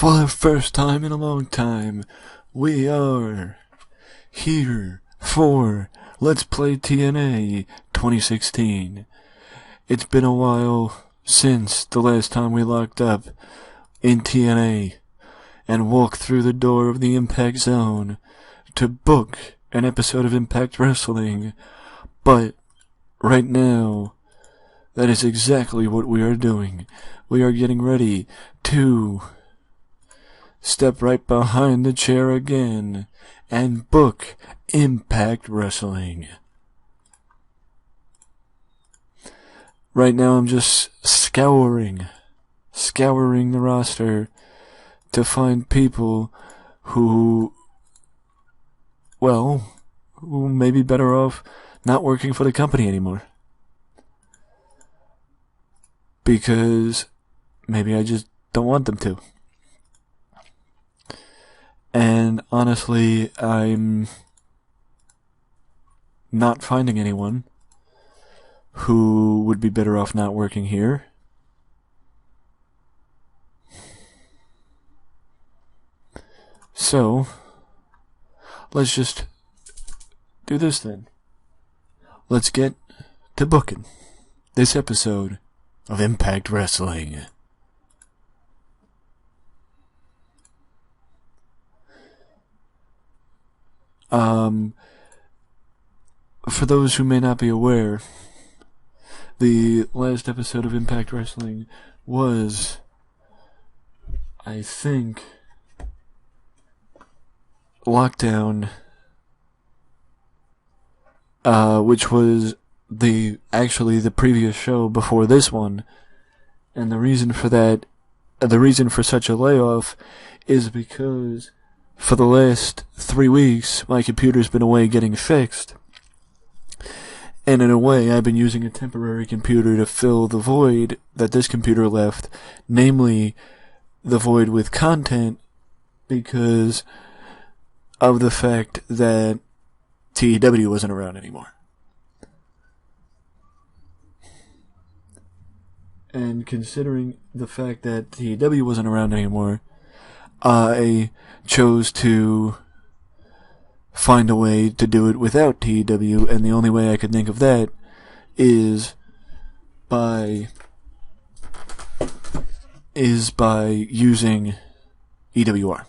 For the first time in a long time, we are here for Let's Play TNA 2016. It's been a while since the last time we locked up in TNA and walked through the door of the Impact Zone to book an episode of Impact Wrestling, but right now, that is exactly what we are doing. We are getting ready to step right behind the chair again and book Impact Wrestling. Right now I'm just scouring the roster to find people who may be better off not working for the company anymore. Because maybe I just don't want them to. And honestly, I'm not finding anyone who would be better off not working here. So, let's just do this then. Let's get to booking this episode of Impact Wrestling. For those who may not be aware, the last episode of Impact Wrestling was, I think, Lockdown, which was the previous show before this one, and the reason for such a layoff is because for the last 3 weeks my computer's been away getting fixed, and in a way I've been using a temporary computer to fill the void that this computer left, namely the void with content, because of the fact that TEW wasn't around anymore. And considering the fact that TEW wasn't around anymore, I chose to find a way to do it without TEW, and the only way I could think of that is by using EWR.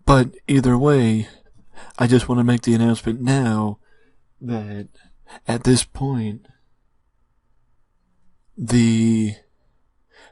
But either way, I just want to make the announcement now that at this point, the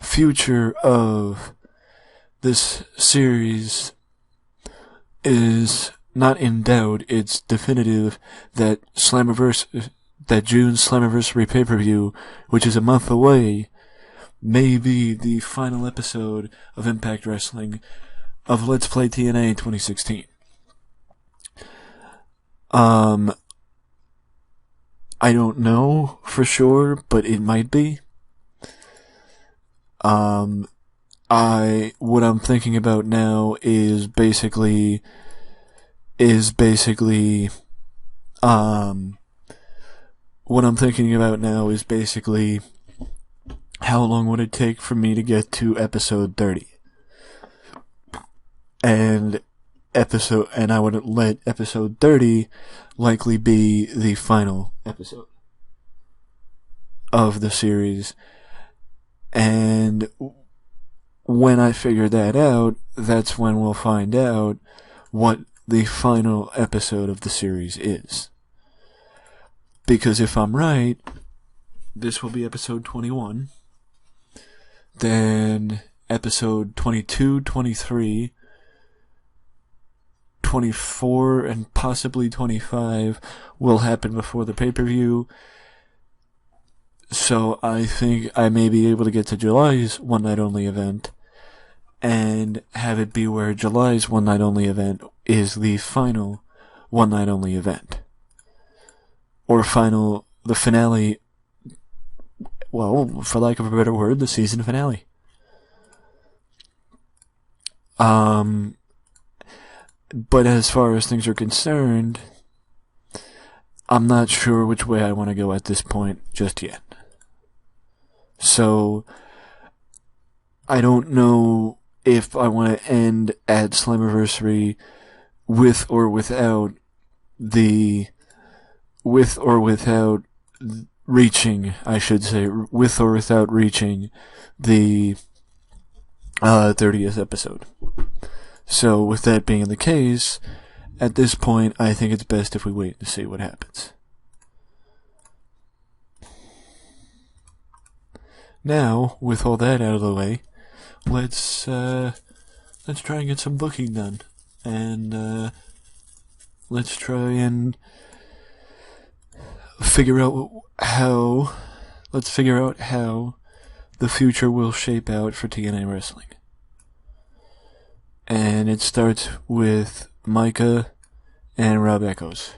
future of this series is not in doubt. It's definitive that that June's Slammiversary pay-per-view, which is a month away, may be the final episode of Impact Wrestling of Let's Play TNA 2016. I don't know for sure, but it might be. What I'm thinking about now is basically, how long would it take for me to get to episode 30? And I would let episode 30 likely be the final episode of the series. And when I figure that out, that's when we'll find out what the final episode of the series is. Because if I'm right, this will be episode 21. Then episode 22, 23, 24, and possibly 25 will happen before the pay-per-view. So I think I may be able to get to July's one-night-only event and have it be where July's one-night-only event is the final one-night-only event. Or the finale, well, for lack of a better word, the season finale. But as far as things are concerned, I'm not sure which way I want to go at this point just yet. So, I don't know if I want to end at Slammiversary with or without reaching, I should say, with or without reaching the 30th episode. So, with that being the case, at this point, I think it's best if we wait to see what happens. Now, with all that out of the way, let's try and get some booking done, and let's try and figure out how the future will shape out for TNA wrestling. And it starts with Micah and Rob Echoes.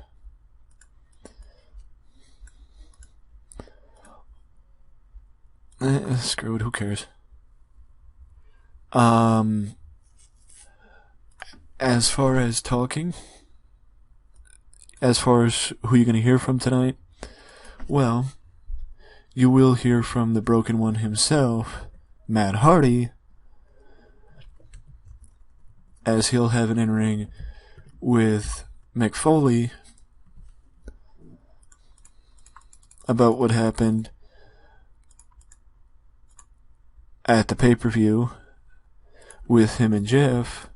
Screw it, who cares? As far as talking, as far as who you're going to hear from tonight, well, you will hear from the Broken One himself, Matt Hardy, as he'll have an in-ring with Mick Foley about what happened at the pay-per-view with him and Jeff.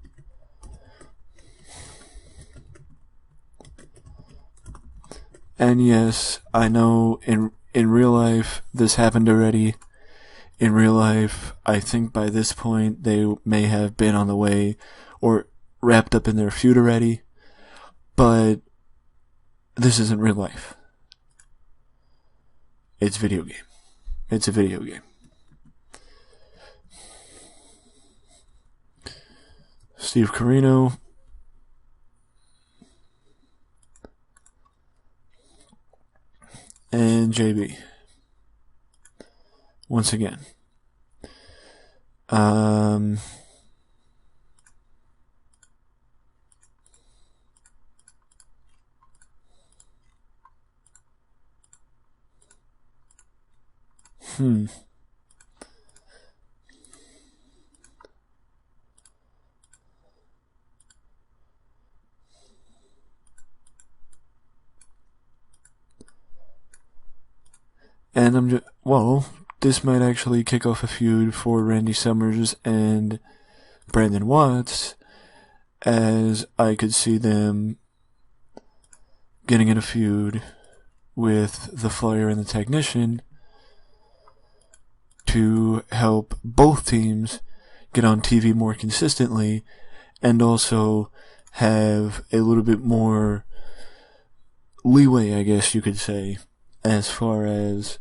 And yes, I know in real life this happened already. In real life, I think by this point they may have been on the way or wrapped up in their feud already. But this isn't real life. It's video game. It's a video game. Steve Corino and JB. Once again. And this might actually kick off a feud for Randy Summers and Brandon Watts, as I could see them getting in a feud with the Flyer and the Technician to help both teams get on TV more consistently and also have a little bit more leeway, I guess you could say, as far as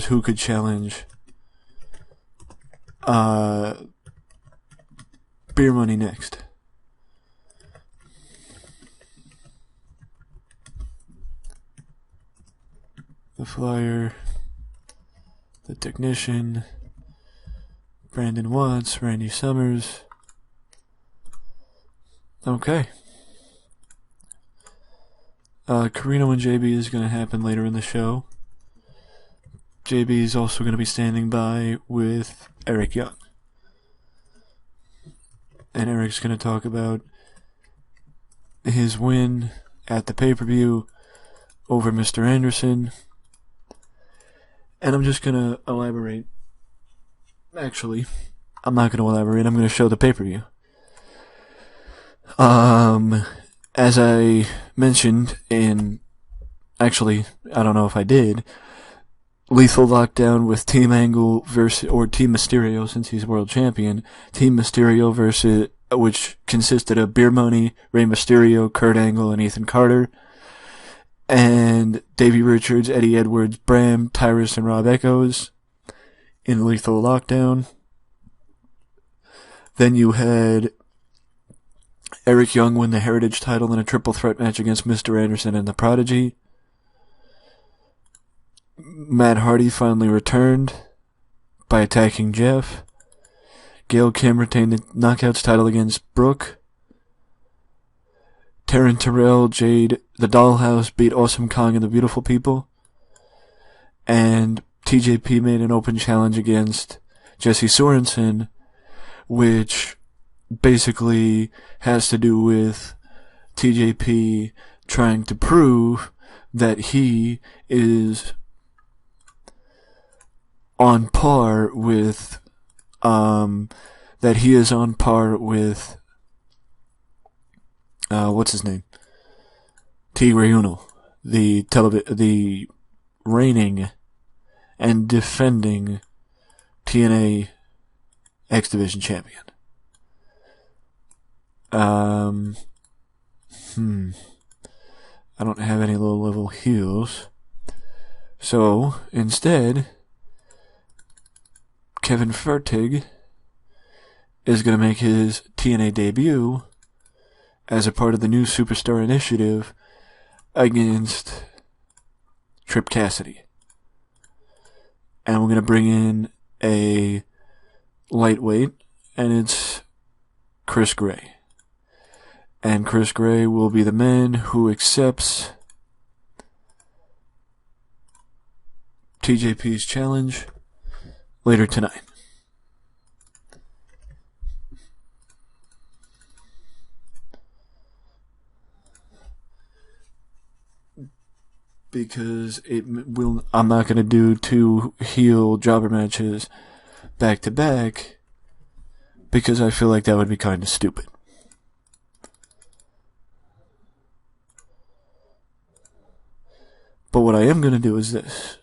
who could challenge Beer Money next. The Flyer, the Technician, Brandon Watts, Randy Summers. Okay. Corino and JB is going to happen later in the show. JB is also going to be standing by with Eric Young. And Eric's going to talk about his win at the pay-per-view over Mr. Anderson. And I'm just going to elaborate. Actually, I'm not going to elaborate. I'm going to show the pay-per-view. As I mentioned actually, I don't know if I did, Lethal Lockdown with Team Angle or Team Mysterio, since he's world champion. Team Mysterio which consisted of Beer Money, Rey Mysterio, Kurt Angle, and Ethan Carter. And Davey Richards, Eddie Edwards, Bram, Tyrus, and Rob Echoes in Lethal Lockdown. Then you had Eric Young win the Heritage title in a triple threat match against Mr. Anderson and the Prodigy. Matt Hardy finally returned by attacking Jeff. Gail Kim retained the Knockouts title against Brooke. Taryn Terrell, Jade, the Dollhouse beat Awesome Kong and the Beautiful People. And TJP made an open challenge against Jesse Sorensen, which basically has to do with TJP trying to prove that he is on par with what's his name? Tigre Uno, the reigning and defending TNA X Division champion. I don't have any low level heels. So, instead, Kevin Fertig is going to make his TNA debut as a part of the new Superstar Initiative against Trip Cassidy. And we're going to bring in a lightweight, and it's Chris Gray. And Chris Gray will be the man who accepts TJP's challenge later tonight. Because I'm not going to do 2 heel jobber matches back to back, because I feel like that would be kind of stupid. But what I am going to do is this.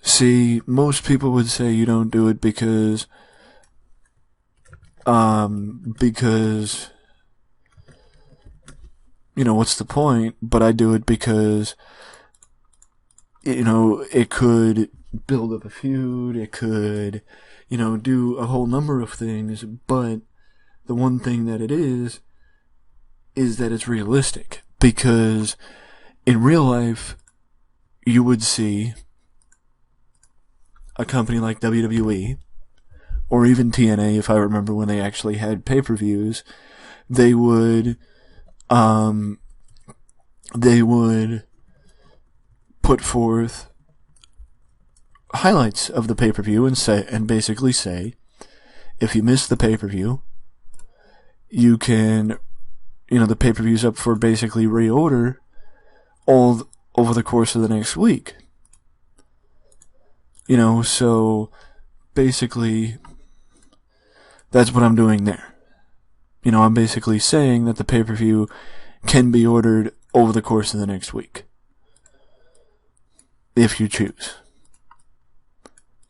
See, most people would say you don't do it because what's the point? But I do it because, it could build up a feud, it could, do a whole number of things, but the one thing that it is that it's realistic. Because in real life, you would see a company like WWE, or even TNA, if I remember when they actually had pay-per-views, they would put forth highlights of the pay-per-view and basically say, if you missed the pay-per-view, you can, the pay-per-view's up for basically reorder all over the course of the next week. So basically, that's what I'm doing there. I'm basically saying that the pay-per-view can be ordered over the course of the next week, if you choose.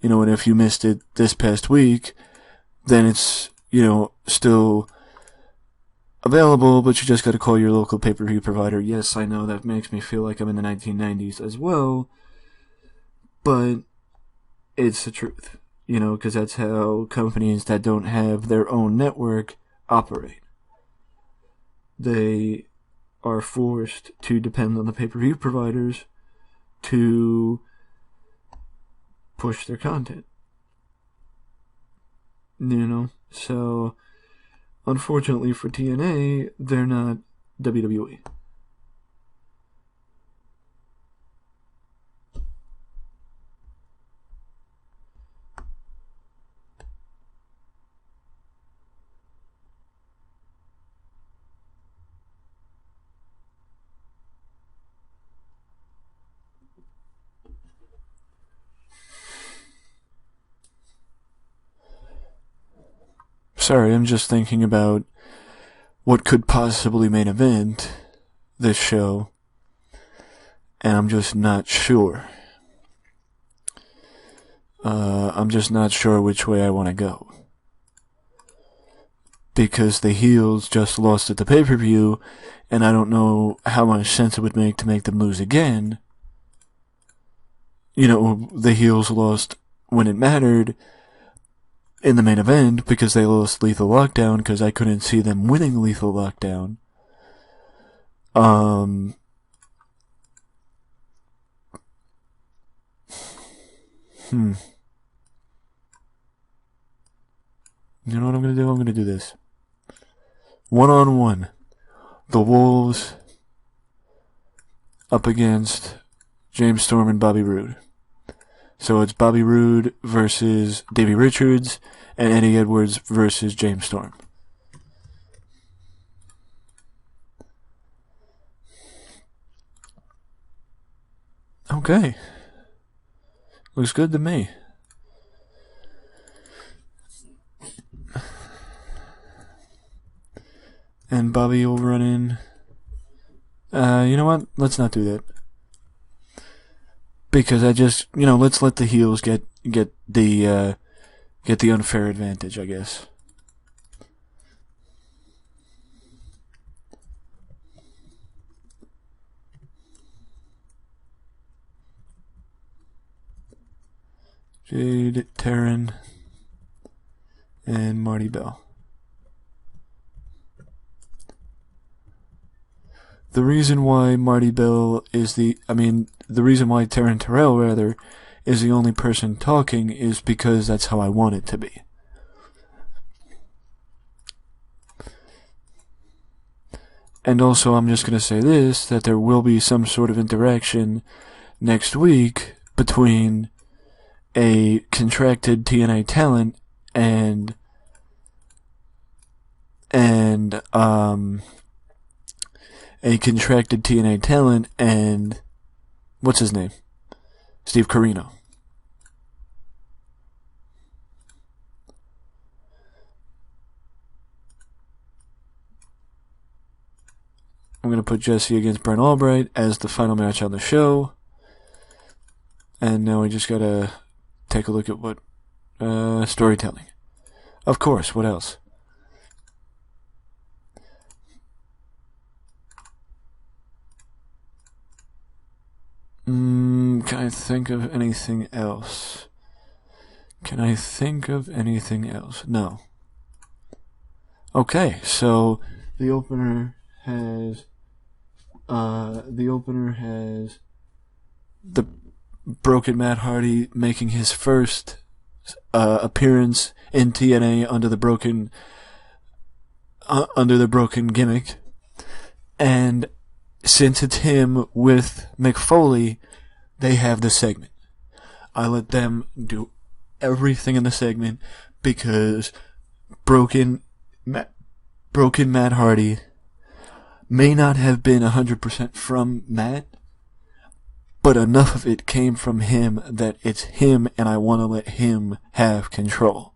And if you missed it this past week, then it's, still available, but you just gotta call your local pay-per-view provider. Yes, I know that makes me feel like I'm in the 1990s as well, but it's the truth, because that's how companies that don't have their own network operate. They are forced to depend on the pay-per-view providers to push their content. So unfortunately for TNA, they're not WWE. Sorry, I'm just thinking about what could possibly main event this show, and I'm just not sure. I'm just not sure which way I want to go. Because the heels just lost at the pay-per-view, and I don't know how much sense it would make to make them lose again. The heels lost when it mattered in the main event because they lost Lethal Lockdown, because I couldn't see them winning Lethal Lockdown. You know what I'm gonna do? I'm gonna do this. 1-on-1. The Wolves up against James Storm and Bobby Roode. So it's Bobby Roode versus Davey Richards and Eddie Edwards versus James Storm. Okay. Looks good to me. And Bobby will run in. You know what? Let's not do that. Because let's let the heels get the unfair advantage, I guess. Jade, Taryn, and Marty Bell. The reason why the reason why Taryn Terrell, rather, is the only person talking is because that's how I want it to be. And also, I'm just going to say this, that there will be some sort of interaction next week between a contracted TNA talent and a contracted TNA talent and what's his name? Steve Corino. I'm going to put Jesse against Brent Albright as the final match on the show. And now we just got to take a look at what storytelling. Of course, what else? Can I think of anything else? No. Okay, so the opener has the Broken Matt Hardy making his first appearance in TNA under the broken gimmick, and since it's him with Mick Foley, they have the segment. I let them do everything in the segment because Broken Matt Hardy may not have been 100% from Matt, but enough of it came from him that it's him, and I want to let him have control.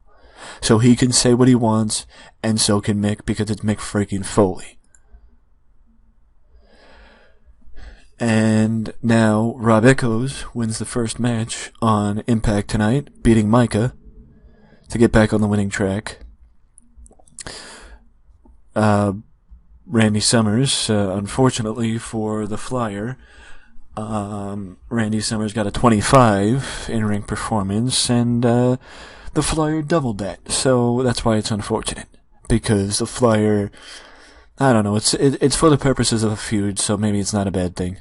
So he can say what he wants, and so can Mick, because it's Mick freaking Foley. And now Rob Echoes wins the first match on Impact tonight, beating Micah to get back on the winning track. Randy Summers, unfortunately for the Flyer, Randy Summers got a 25 in-ring performance, and the Flyer doubled that. So that's why it's unfortunate, because the Flyer, I don't know, it's for the purposes of a feud, so maybe it's not a bad thing.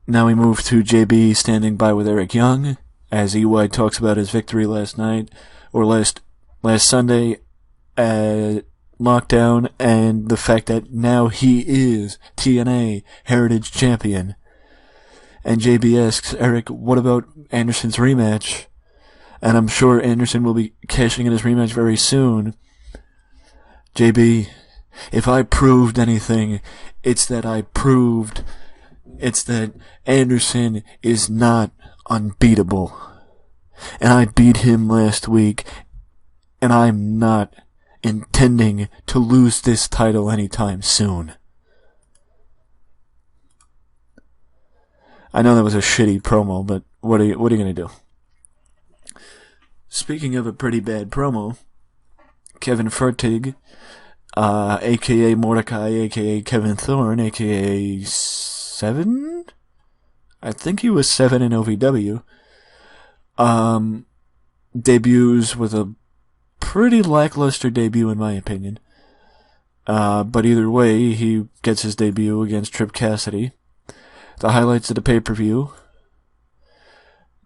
Now we move to JB standing by with Eric Young as EY talks about his victory last Sunday at Lockdown, and the fact that now he is TNA Heritage Champion. And JB asks Eric, what about Anderson's rematch? And I'm sure Anderson will be cashing in his rematch very soon. JB, if I proved anything, it's that Anderson is not unbeatable. And I beat him last week, and I'm not intending to lose this title anytime soon. I know that was a shitty promo, but what are you going to do? Speaking of a pretty bad promo, Kevin Fertig, aka Mordecai, aka Kevin Thorne, aka 7? I think he was 7 in OVW. Debuts with a pretty lackluster debut in my opinion. But either way, he gets his debut against Trip Cassidy. The highlights of the pay-per-view: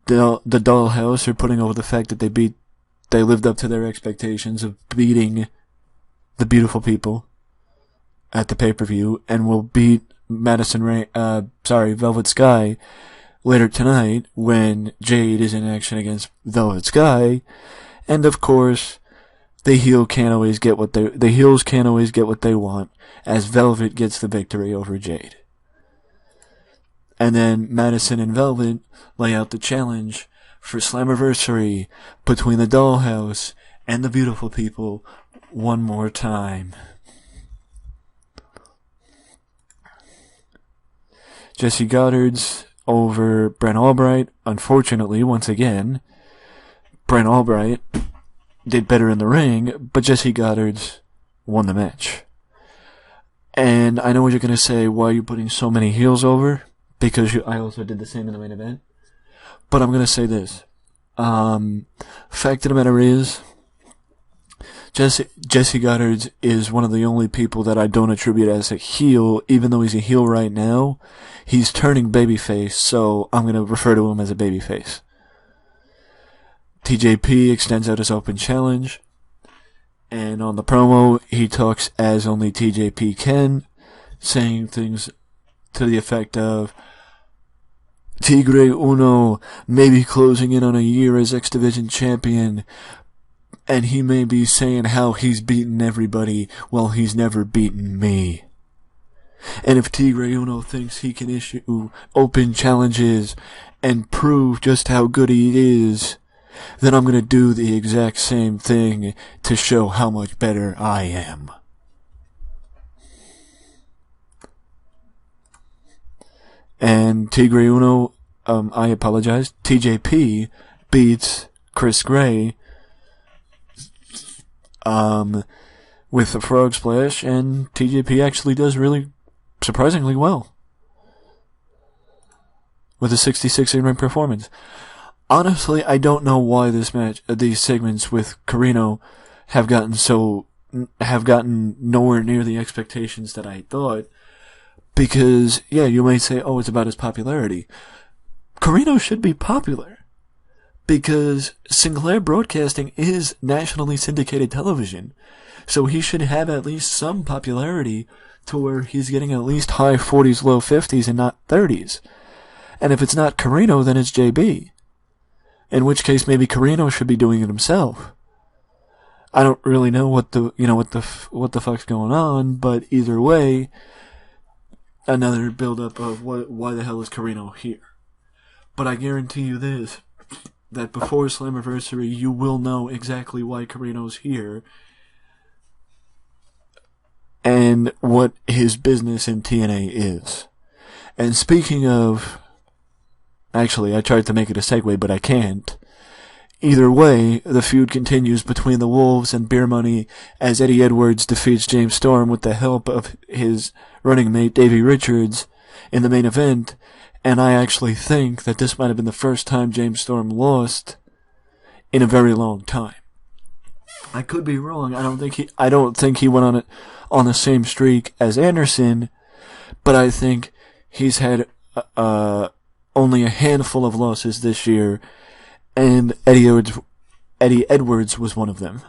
the Dollhouse are putting over the fact that they lived up to their expectations of beating the Beautiful People at the pay-per-view, and will beat Velvet Sky later tonight when Jade is in action against Velvet Sky. And of course, the heels can't always get what they want, as Velvet gets the victory over Jade. And then Madison and Velvet lay out the challenge for Slammiversary between the Dollhouse and the Beautiful People one more time. Jesse Goddard's over Brent Albright. Unfortunately, once again, Brent Albright did better in the ring, but Jesse Goddard's won the match. And I know what you're going to say, why are you putting so many heels over? Because I also did the same in the main event. But I'm going to say this. Fact of the matter is, Jesse Goddard is one of the only people that I don't attribute as a heel, even though he's a heel right now. He's turning babyface, so I'm going to refer to him as a babyface. TJP extends out his open challenge, and on the promo, he talks as only TJP can, saying things to the effect of, Tigre Uno may be closing in on a year as X Division champion, and he may be saying how he's beaten everybody while he's never beaten me. And if Tigre Uno thinks he can issue open challenges and prove just how good he is, then I'm going to do the exact same thing to show how much better I am. And Tigre Uno, I apologize, TJP beats Chris Gray with the frog splash, and TJP actually does really surprisingly well with a 66 in-ring performance. Honestly, I don't know why these segments with Carino have gotten nowhere near the expectations that I thought. Because, yeah, you might say, oh, it's about his popularity. Carino should be popular. Because Sinclair Broadcasting is nationally syndicated television. So he should have at least some popularity to where he's getting at least high 40s, low 50s, and not 30s. And if it's not Carino, then it's JB. In which case, maybe Carino should be doing it himself. I don't really know what the fuck's going on, but either way, another build-up of why the hell is Carino here. But I guarantee you this, that before Slammiversary, you will know exactly why Carino's here, and what his business in TNA is. And speaking of... Actually, I tried to make it a segue, but I can't. Either way, the feud continues between the Wolves and Beer Money as Eddie Edwards defeats James Storm with the help of his running mate Davey Richards in the main event, and I actually think that this might have been the first time James Storm lost in a very long time. I could be wrong. I don't think he went on the same streak as Anderson, but I think he's had only a handful of losses this year, and Eddie Edwards was one of them.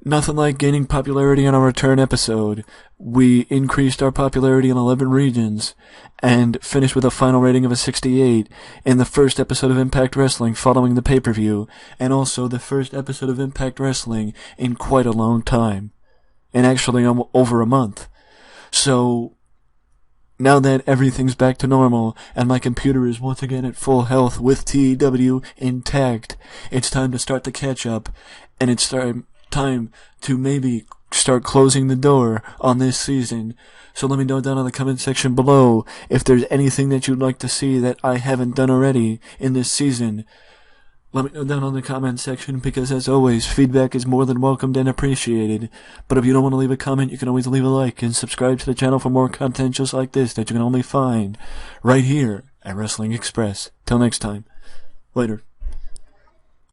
Nothing like gaining popularity on our return episode. We increased our popularity in 11 regions, and finished with a final rating of a 68 in the first episode of Impact Wrestling following the pay-per-view, and also the first episode of Impact Wrestling in quite a long time. And actually over a month. So, now that everything's back to normal, and my computer is once again at full health with TEW intact, it's time to start the catch-up, and it's time to maybe start closing the door on this season. So let me know down in the comment section below if there's anything that you'd like to see that I haven't done already in this season. Let me know down in the comment section, because as always, feedback is more than welcomed and appreciated. But if you don't want to leave a comment, you can always leave a like and subscribe to the channel for more content just like this that you can only find right here at Wrestling Express. Till next time, later.